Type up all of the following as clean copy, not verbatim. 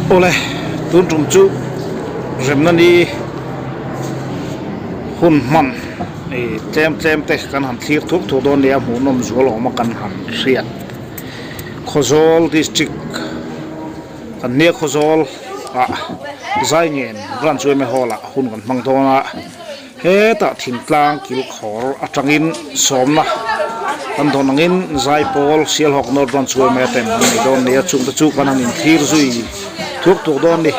Ole tun trum chu rem na ni hun man e tlem te kan han thlir thuk thu don nia mu nom zual oma kan han riat Khozol district kan nia Khozol a zaingen ran chu me hola hun kan mang dona he ta thin tlang kil khor atangin somna kan donangin zai pol sial hok nor ran chu me tem ni don nia chung ta chu kan han thlir zui thuk tu don ni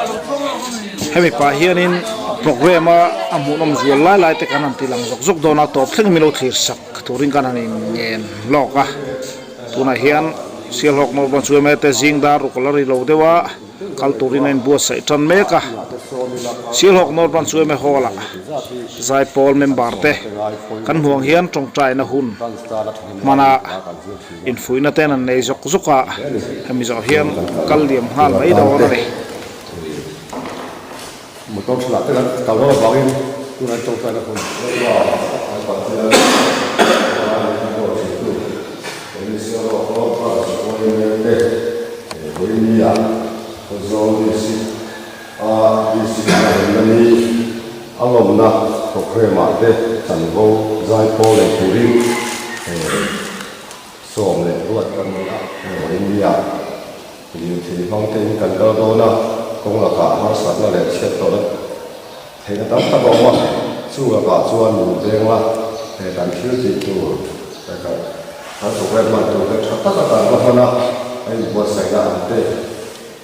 hemi pa hianin program a munom zual lai te kanan tilang zok dona top thleng milo thlir sak turin kanan in loka tuna hian sial hok no chu me te jing dar kolari lo dewa kal turin in bua sai tan meka sial hok no chu me hola zai pol member te kan huang hian tong trai na hun mana in fuina ten an nei zok zoka hemi zo hian kal liam hal mai do re một con sạt tức là tàu nó vào in tu này trồng cây là không anh ông na học về mà thế thành vô giải phẫu để thủ đi xóm để ruột cần là ở India thì phong tin cần đâu đó na cũng là cả hai sản là để chết rồi thì nó tắm tắm bông mà chú là cả chú ăn đủ tiền mà thì cần thiếu gì chú phải cả hắn chụp về mặt chụp về tất cả các bạn là anh buat xảy ra thế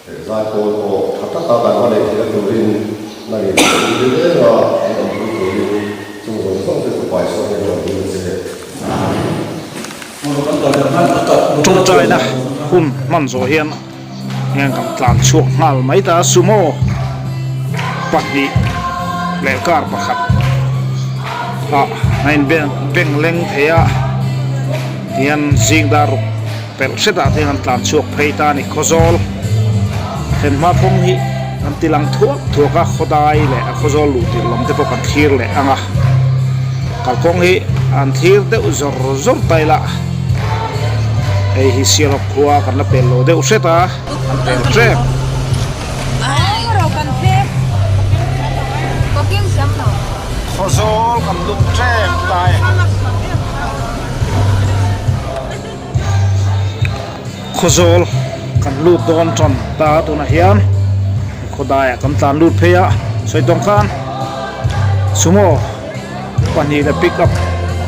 để giải phẫu của tất cả các bạn để thì nó đi này đi đến là anh em đi chú cũng không thể phải so với người đi thế trung trai na hun man zo hian ngang kam tlan chuak ngal mai ta sumo pahni le kar pakhat nain beng leng theya hian jing dar pel seta the han tlan chuak phei ta ni Khozol hen ma phong hi an tilang thuaka khodai le Khozol lu tir lom te pokan thir le anga kalkong hi an thir de zor tai la ei hi sial khua kan la pel lo de useta an pel trek Khozol kan lung trek tai Khozol kan lut don tron ta tu na hian khodai kan tlan lut pheya soitong khan sumo pani le pick up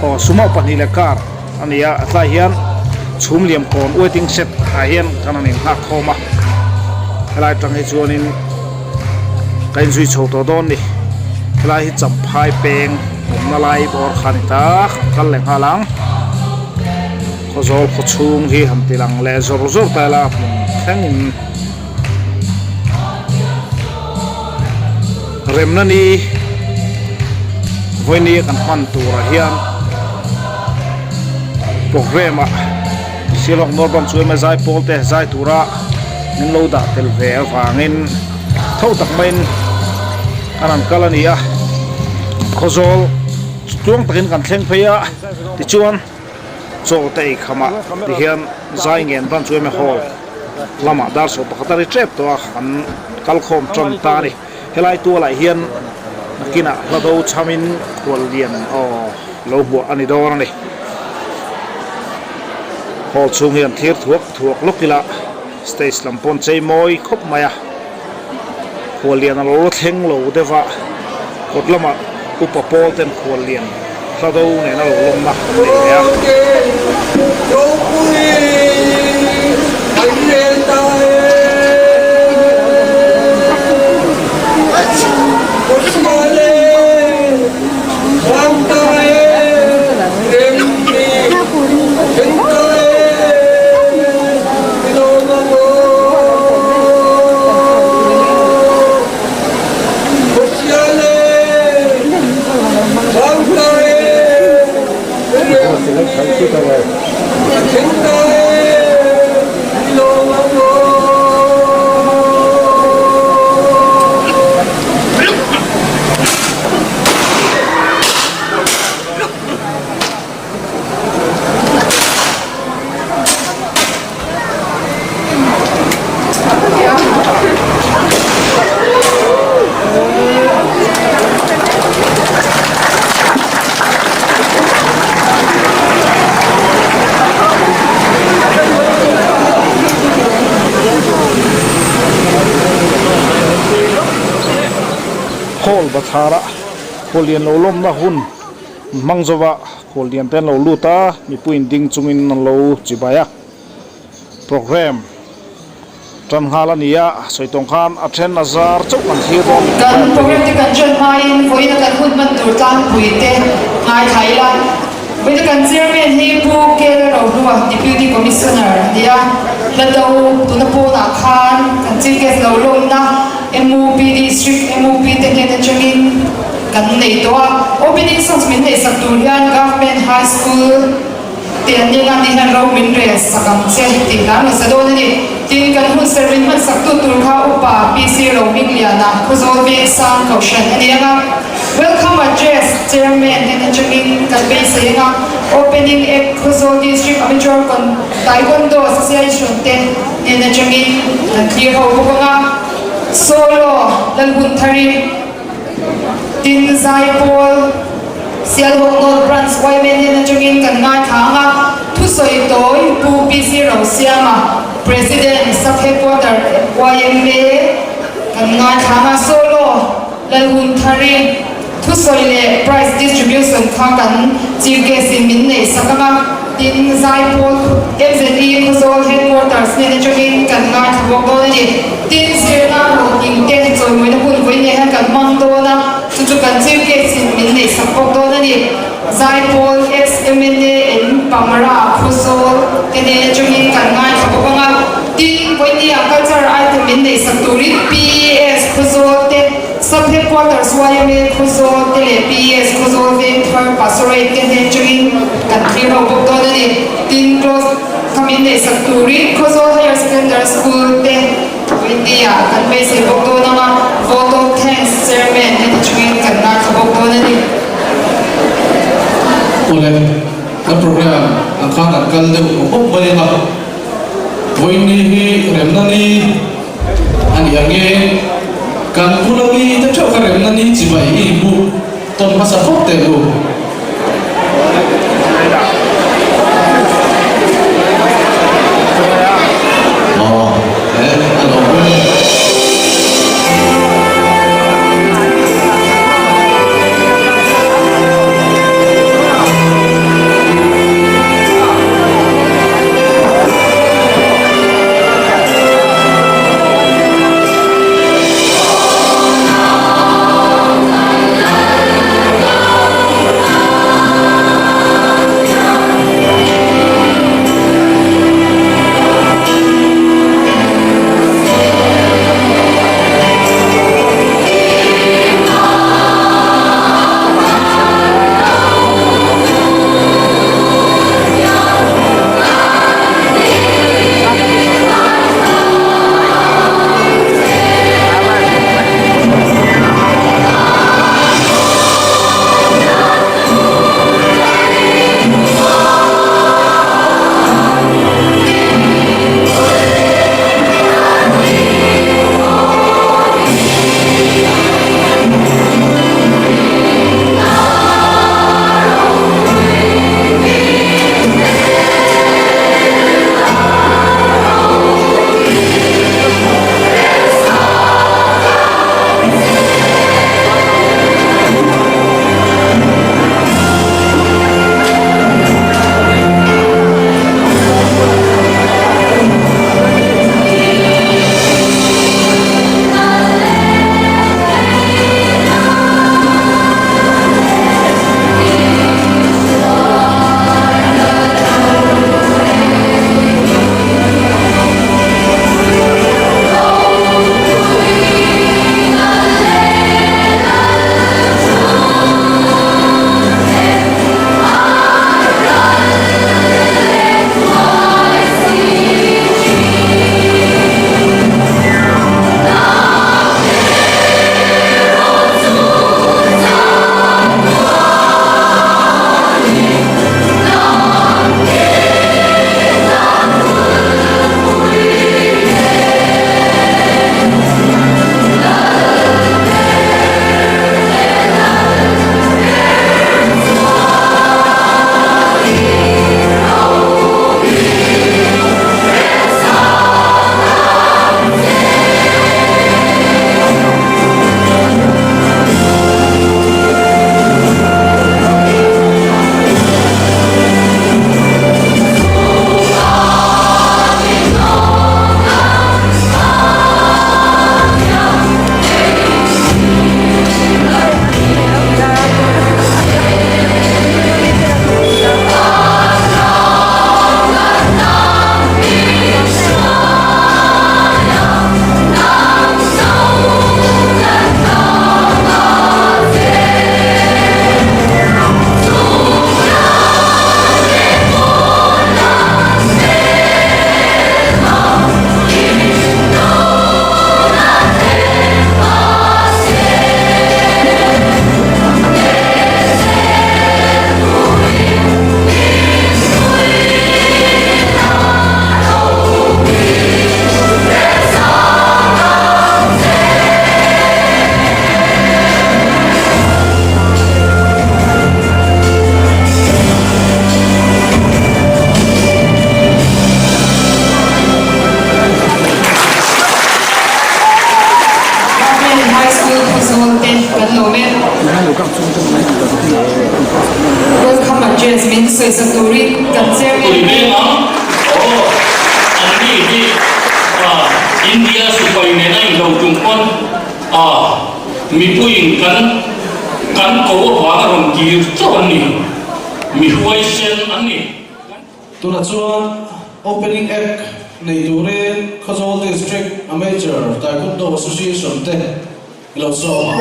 o sumo pani le car ania atlai hian chhum liam kon waiting set ha hian kananin ha khoma helai tang hi chuanin kain zui chho to don ni helai hi cham phai peng na lai bor khan ta kal leng halang Khozol khochung hi ham tilang le zor ta la thangin remna ni voini kan pan tura hian program silok norbam chu me zai pol te zai tura nin lo da tel ve wangin tho tak main anan kalania Khozol chuang takin kan thleng pheya ti chuan cho te khama ti hian zai ngen ban chu me hol lama dar so pakhatari trep to an kal khom tron ta ni helai tu lai hian kina lado chamin khol lian o lo bu ani dor ni hol chung hian thir thuak lokila stage lampon chei moi khop maya khol lian lo thleng lo dewa kotlama upapol ten khol lian lado ne na lo lom na ya Hãy subscribe cho kênh Ghiền Mì Gõ để không bỏ lỡ những video hấp dẫn. hol bathara holian lo lom na hun mangzowa holian ten lo luta mi puin ding chungin lo chibaya program tan halania soitong khan athen azar chok an thir rom kan program ti kan jon main voina kan hun man tur tang puite ngai thailand voina kan chairman he pu ke ro ruwa deputy commissioner dia ladau tunapo na khan kan chief guest lo lom na MOP district MOP te ne changin kan nei to opening songs min nei saturian government high school tiền như ngành đi hàng rau mình rẻ sắm xe thì đáng là sẽ đôi đi tiền cần hút serving mất sắc tu tu khao upa PC rau mình liền na khu zone về sang cầu shen anh em welcome address chairman nên cho mình cần bên xây nga opening a khu zone district amateur con taekwondo association tên nên cho mình clear hậu bốc nga solo dan hun thari tin zai pol sial hong non branch wai men na chungin kan ngai thanga thu soi toi pu PC ro siama president sub headquarter YMA kan ngai thanga solo lal hun thari thu soi le price distribution kha kan chief guest min nei sakama tin zai pol MZE kusol headquarters ne chungin kan ngai thabo ko ni tin sirna ro king ten choi moi na hun voi ne kan mang do na chu kan chief guest min nei sakok do na ni zai pol XMNA in pamara kusol tene chungin kan ngai thabo ko nga tin voi ni culture item min nei sakuri PS kusol te sub headquarters YMA kusol te PS kusol te thar pastorate tene chungin kan thiro bok do na ni tin close kami nei sakuri kusol higher secondary school te India kan may sa bokto na nga photo thanks chairman at chungin kan na kabokto na ni ulit ang program ang kanan kaldaw upok bali nga voinihi remnani ang yangi kan pulami tacho ka remnani chibay ibu ton masapok telo kan lo me welcome Jasmine soi sakuri kan chairman Uri me na ani di India supaya nena ingau tungkon mi puing kan kau bawa orang kiri tu ani mi huai sen ani. Tura chuan opening act nei turin Khazol District Amateur Taekwondo Association te ilo so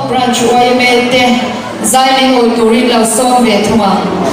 Branch Waymente, Zailing Uturila Soviet One.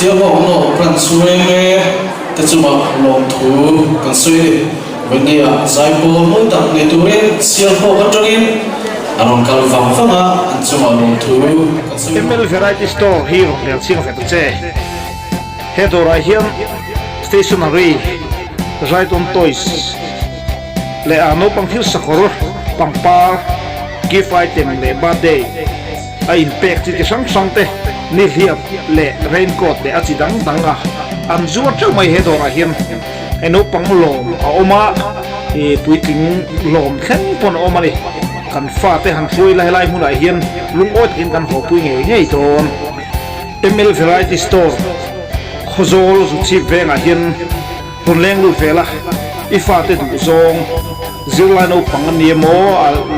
siêu bộ nó cần suy mê tất chung mà lòng thú cần suy đi vấn đề à giải bộ mỗi tập này tụi em siêu bộ vẫn trong in anh cần vòng phong à anh chung mà lòng thú cần suy ML Variety Store hi rong lel chiang fe che he do ra hian stationery right on toys le ano pang thil sakor pangpar gift item le birthday a impact ti sang te ni hiap le raincoat le achi dang danga an zuar chau mai he do ra hian eno pang lom a oma e puiting lom khen pon oma ni kan fa te han thui lai lai mun a hian lung ot in kan ho pui nge ngei ton ML Variety Store khozol zu chi venga hian ton leng lu vela ifa te du zong zirlano pangani mo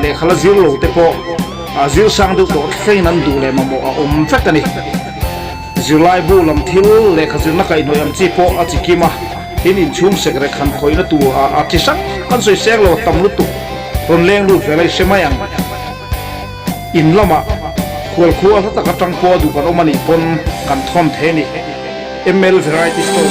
le khala zirlo te po a zir sang du to khain nan du le mamo a fekani zirlai bu lam thil le khazir na kai noyam chi po a chikima in in chum sekre khan khoina tu a tisak kan soi sek lo tam lu tu ton leng lu vela semayang in lama khol khuwa ta ka tang po du kan omani pon kan thom theni ML Variety Store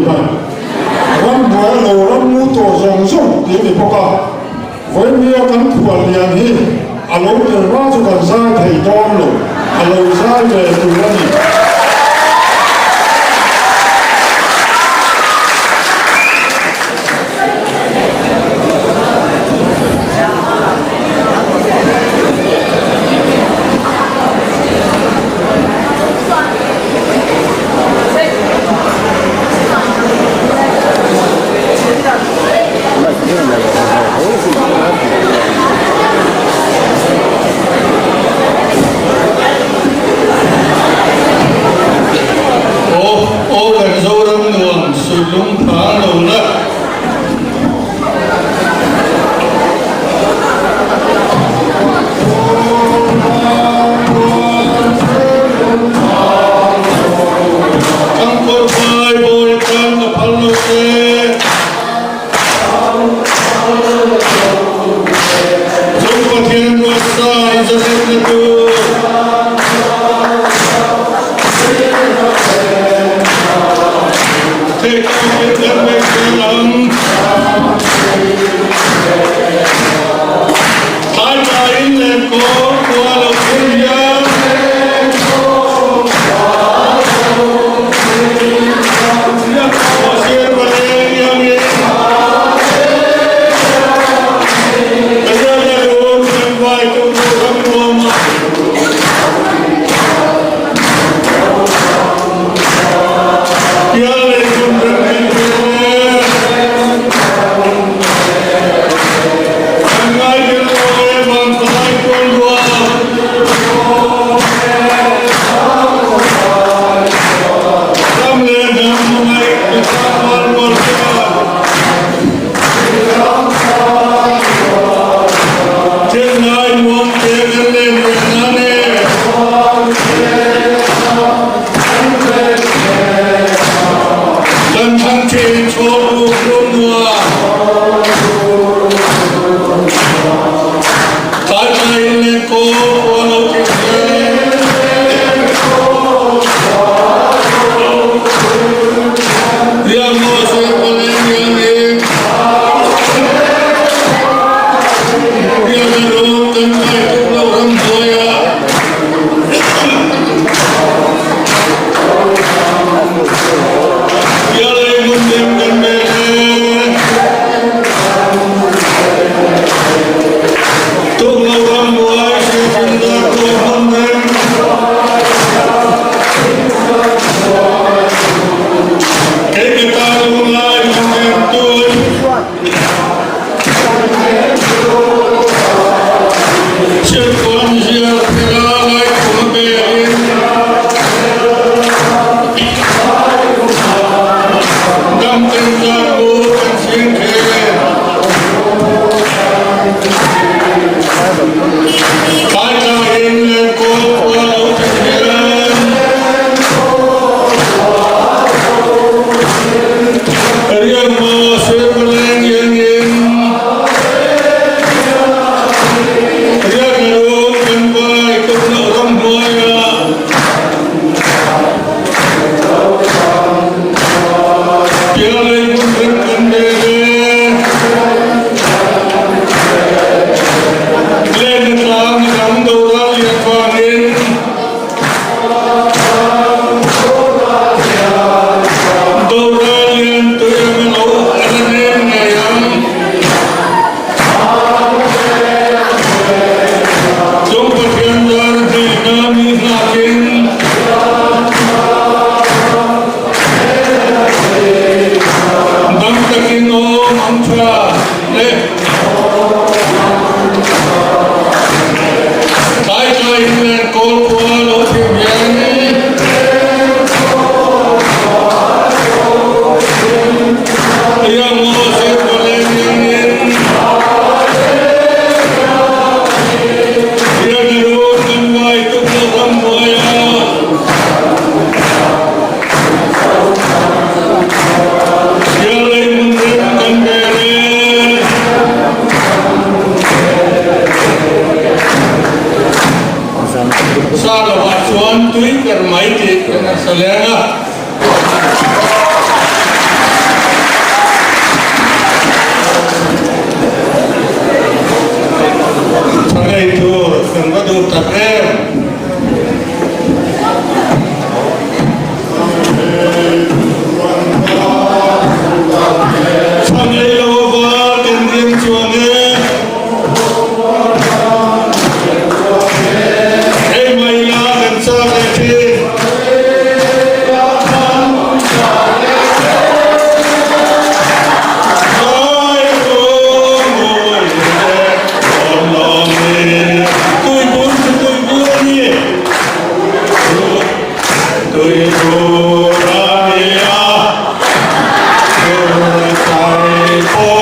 mà vẫn bữa lầu lắm mu tổ rồng rồng tiếng để bóc à với mía cắn thua liền hi lâu từ bao giờ còn ra thầy đón lầu lâu ra về từ đó đi Hãy subscribe cho kênh Ghiền Mì Gõ để không bỏ lỡ những video hấp dẫn Tôi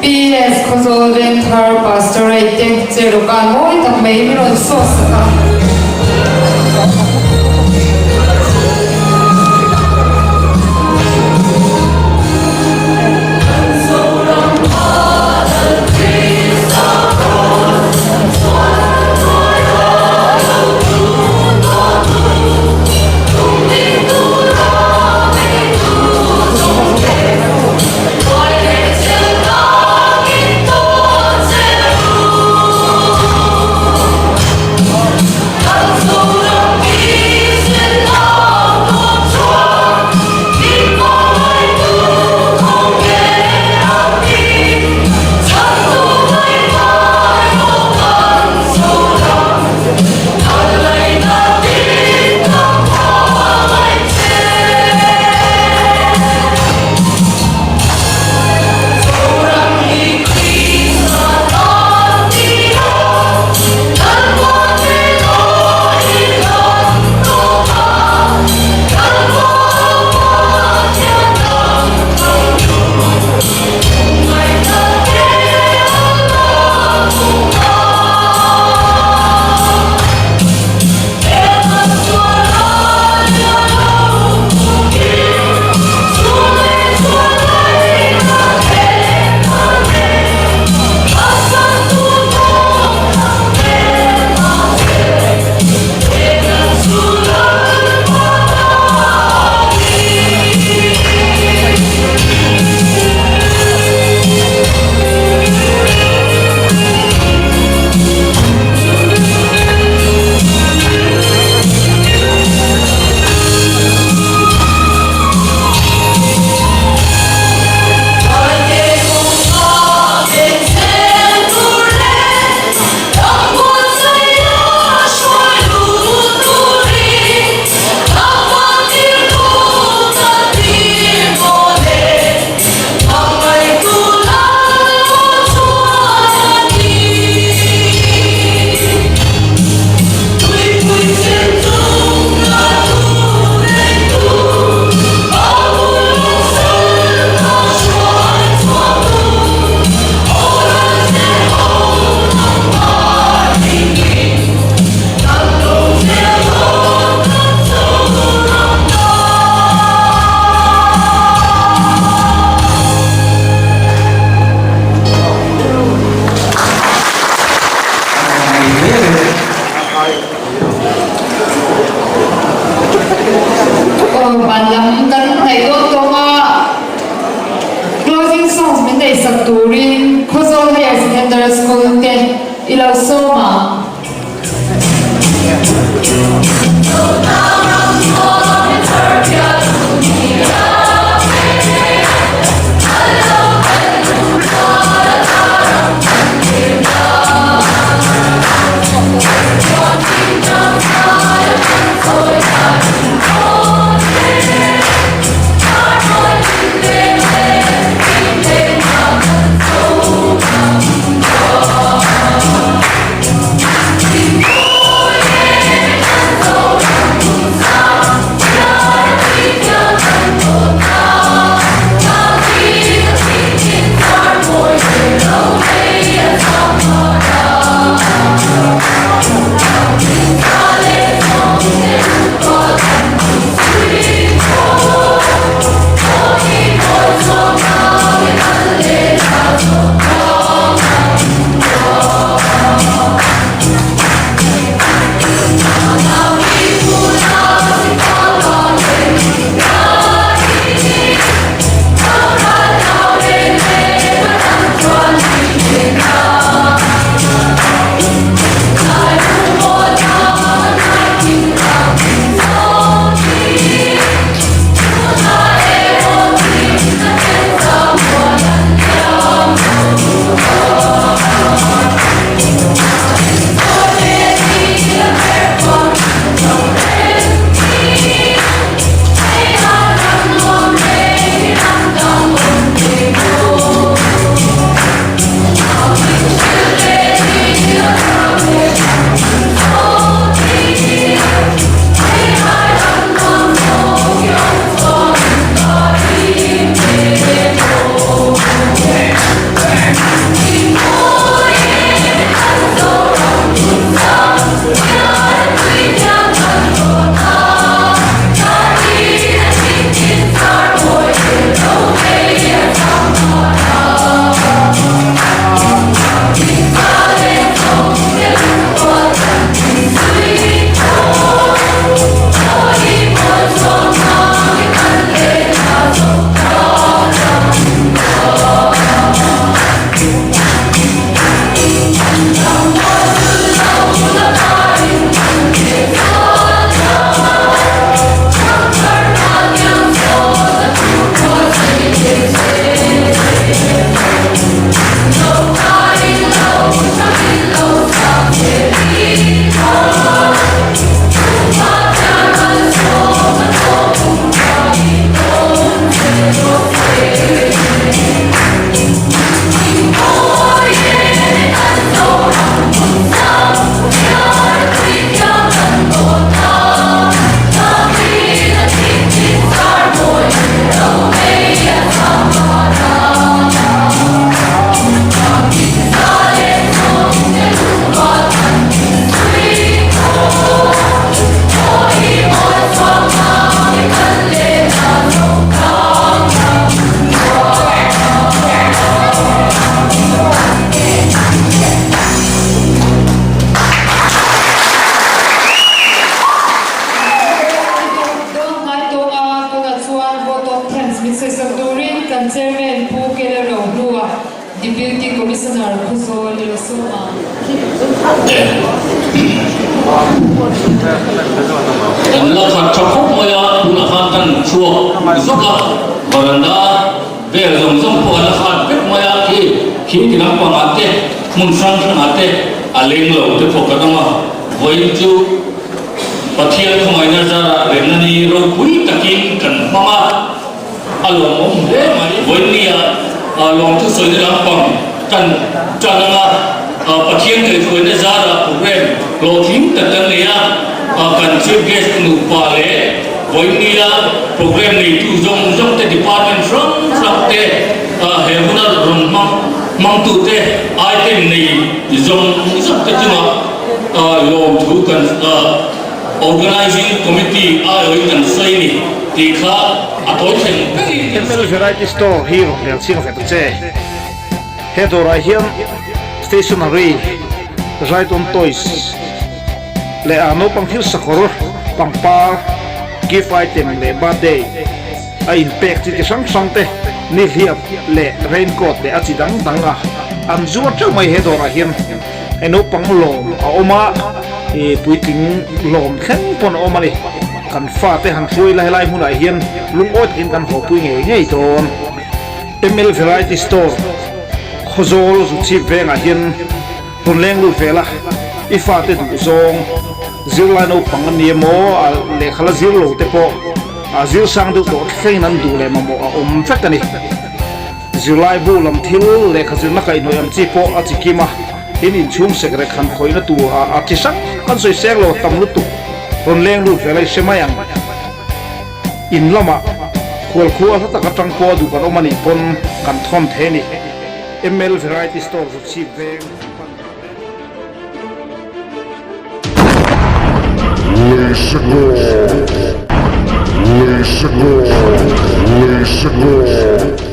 PS Kozolvent her pastorate Zerukan Moi tak may minun sos ka. Closing songs minday sakturin Kozol Higher Secondary School ke ilaw soma. kan chairman pu ke le ro nuwa deputy commissioner khuzol le suma Allah kan cakap maya guna kan suak zuka baranda ber zong zong po Allah kan pek maya ki kinang pangate munsang pangate aleng lo te pokatama voitu pathia khumai na jara renani ro pui takin kan mama along om le mai voinia long tu soi na pang kan chananga pathia ke khoi na jara program lo thim tatan nia kan chief guest nu pa le voinia program ni tu jong jong te department from te hemuna rom mang tu te item ni jong jong te chuma long tu kan organizing committee ai kan sai ni tikha atoi theng ML variety store here lian sing vet che hedora hian stationery right on toys le ano pang thil sakor pangpar gift item le birthday a impact ti sang sang te ni hiap le raincoat le achi dang danga am zuwa cha mai hedora hian eno pang lom a oma e puiting lom khen pon oma ni kan fa te han thui lai lai mun a hian lungot in kan ho pui nge ngei ton ML variety store khozol zu chi venga hian runleng lu vela ifa te du zong zirla no pangani mo le khala zirlo te po a zir sang du to khein nan du le mamo a fekani zirlai bu lam thil le khazir na kai noyam chi po a chikima in chung sekre khan khoina tu a chisak kan soi sek lo tam lu tu runleng lu vela semayang in lama khol khuwa ta ka tang po du kan omani pon kan thom theni ML variety store zu chi veng Lisa Gore.